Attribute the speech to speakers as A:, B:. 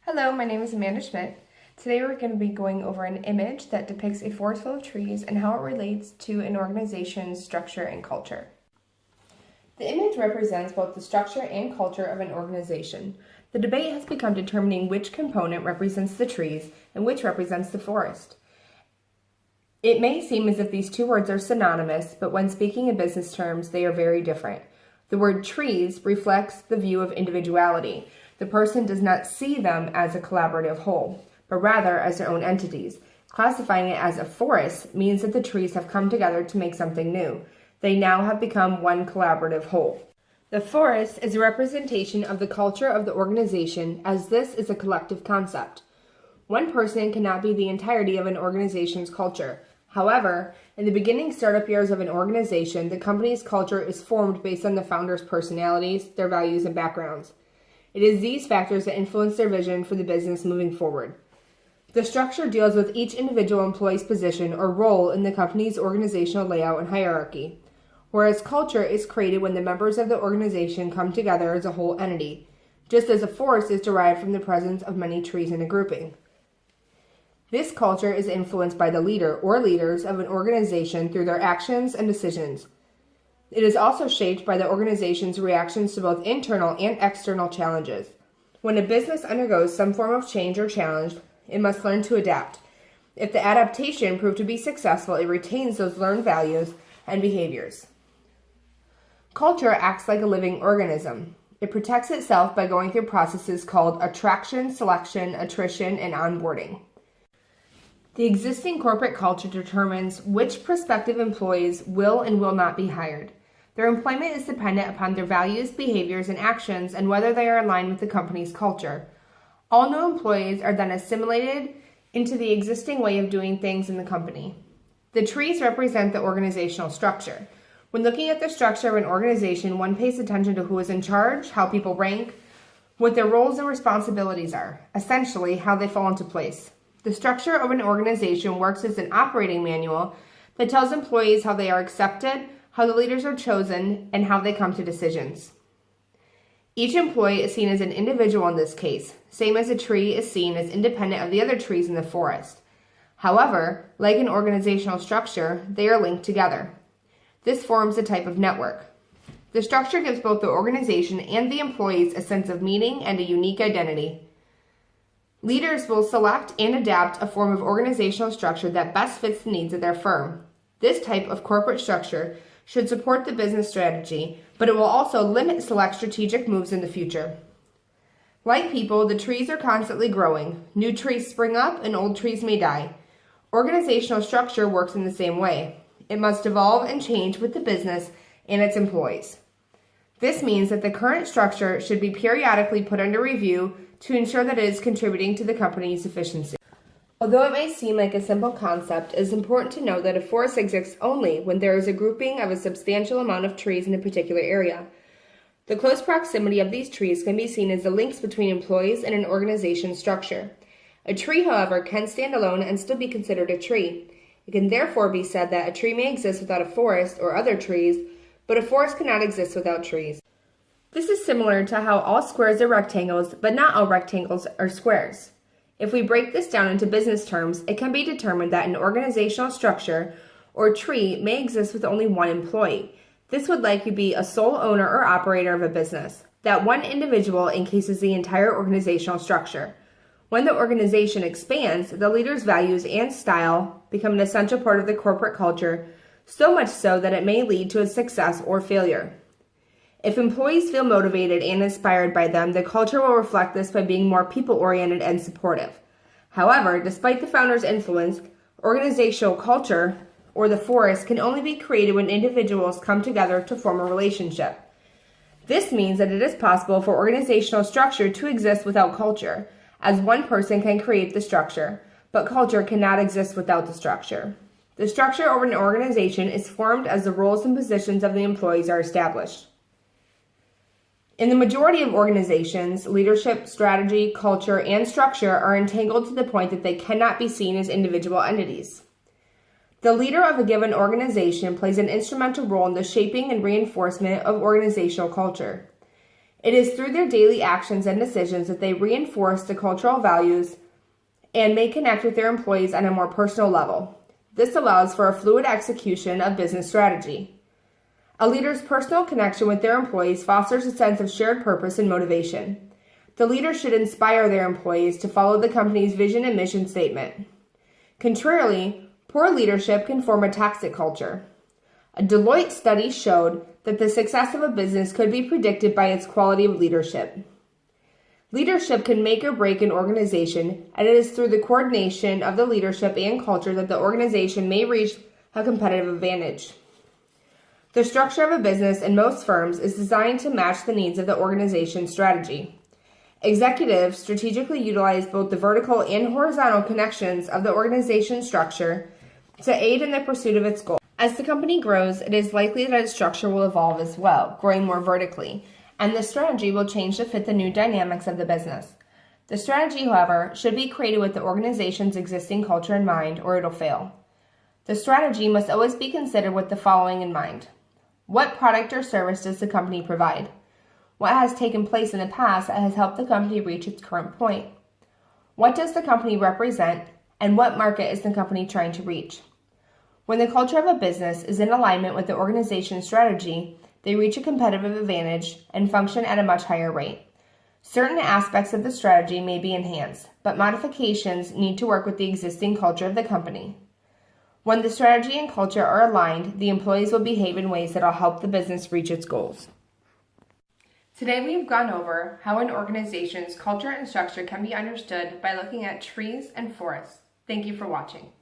A: Hello, my name is Amanda Schmidt. Today we're going to be going over an image that depicts a forest full of trees and how it relates to an organization's structure and culture. The image represents both the structure and culture of an organization. The debate has become determining which component represents the trees and which represents the forest. It may seem as if these two words are synonymous, but when speaking in business terms, they are very different. The word trees reflects the view of individuality. The person does not see them as a collaborative whole, but rather as their own entities. Classifying it as a forest means that the trees have come together to make something new. They now have become one collaborative whole. The forest is a representation of the culture of the organization, as this is a collective concept. One person cannot be the entirety of an organization's culture. However, in the beginning startup years of an organization, the company's culture is formed based on the founders' personalities, their values, and backgrounds. It is these factors that influence their vision for the business moving forward. The structure deals with each individual employee's position or role in the company's organizational layout and hierarchy, whereas culture is created when the members of the organization come together as a whole entity, just as a forest is derived from the presence of many trees in a grouping. This culture is influenced by the leader or leaders of an organization through their actions and decisions. It is also shaped by the organization's reactions to both internal and external challenges. When a business undergoes some form of change or challenge, it must learn to adapt. If the adaptation proved to be successful, it retains those learned values and behaviors. Culture acts like a living organism. It protects itself by going through processes called attraction, selection, attrition, and onboarding. The existing corporate culture determines which prospective employees will and will not be hired. Their employment is dependent upon their values, behaviors, and actions and whether they are aligned with the company's culture. All new employees are then assimilated into the existing way of doing things in the company. The trees represent the organizational structure. When looking at the structure of an organization, one pays attention to who is in charge, how people rank, what their roles and responsibilities are, essentially how they fall into place. The structure of an organization works as an operating manual that tells employees how they are accepted, how the leaders are chosen, and how they come to decisions. Each employee is seen as an individual in this case, same as a tree is seen as independent of the other trees in the forest. However, like an organizational structure, they are linked together. This forms a type of network. The structure gives both the organization and the employees a sense of meaning and a unique identity. Leaders will select and adapt a form of organizational structure that best fits the needs of their firm. This type of corporate structure should support the business strategy, but it will also limit select strategic moves in the future. Like people, the trees are constantly growing. New trees spring up and old trees may die. Organizational structure works in the same way. It must evolve and change with the business and its employees. This means that the current structure should be periodically put under review to ensure that it is contributing to the company's efficiency. Although it may seem like a simple concept, it is important to note that a forest exists only when there is a grouping of a substantial amount of trees in a particular area. The close proximity of these trees can be seen as the links between employees and an organization's structure. A tree, however, can stand alone and still be considered a tree. It can therefore be said that a tree may exist without a forest or other trees, but a forest cannot exist without trees. This is similar to how all squares are rectangles, but not all rectangles are squares. If we break this down into business terms, it can be determined that an organizational structure or tree may exist with only one employee. This would likely be a sole owner or operator of a business. That one individual encases the entire organizational structure. When the organization expands, the leader's values and style become an essential part of the corporate culture, so much so that it may lead to a success or failure. If employees feel motivated and inspired by them, the culture will reflect this by being more people-oriented and supportive. However, despite the founder's influence, organizational culture, or the forest, can only be created when individuals come together to form a relationship. This means that it is possible for organizational structure to exist without culture, as one person can create the structure, but culture cannot exist without the structure. The structure of an organization is formed as the roles and positions of the employees are established. In the majority of organizations, leadership, strategy, culture, and structure are entangled to the point that they cannot be seen as individual entities. The leader of a given organization plays an instrumental role in the shaping and reinforcement of organizational culture. It is through their daily actions and decisions that they reinforce the cultural values and may connect with their employees on a more personal level. This allows for a fluid execution of business strategy. A leader's personal connection with their employees fosters a sense of shared purpose and motivation. The leader should inspire their employees to follow the company's vision and mission statement. Contrarily, poor leadership can form a toxic culture. A Deloitte study showed that the success of a business could be predicted by its quality of leadership. Leadership can make or break an organization, and it is through the coordination of the leadership and culture that the organization may reach a competitive advantage. The structure of a business in most firms is designed to match the needs of the organization's strategy. Executives strategically utilize both the vertical and horizontal connections of the organization's structure to aid in the pursuit of its goals. As the company grows, it is likely that its structure will evolve as well, growing more vertically, and the strategy will change to fit the new dynamics of the business. The strategy, however, should be created with the organization's existing culture in mind, or it'll fail. The strategy must always be considered with the following in mind. What product or service does the company provide? What has taken place in the past that has helped the company reach its current point? What does the company represent, and what market is the company trying to reach? When the culture of a business is in alignment with the organization's strategy, they reach a competitive advantage and function at a much higher rate. Certain aspects of the strategy may be enhanced, but modifications need to work with the existing culture of the company. When the strategy and culture are aligned, the employees will behave in ways that will help the business reach its goals. Today we've gone over how an organization's culture and structure can be understood by looking at trees and forests. Thank you for watching.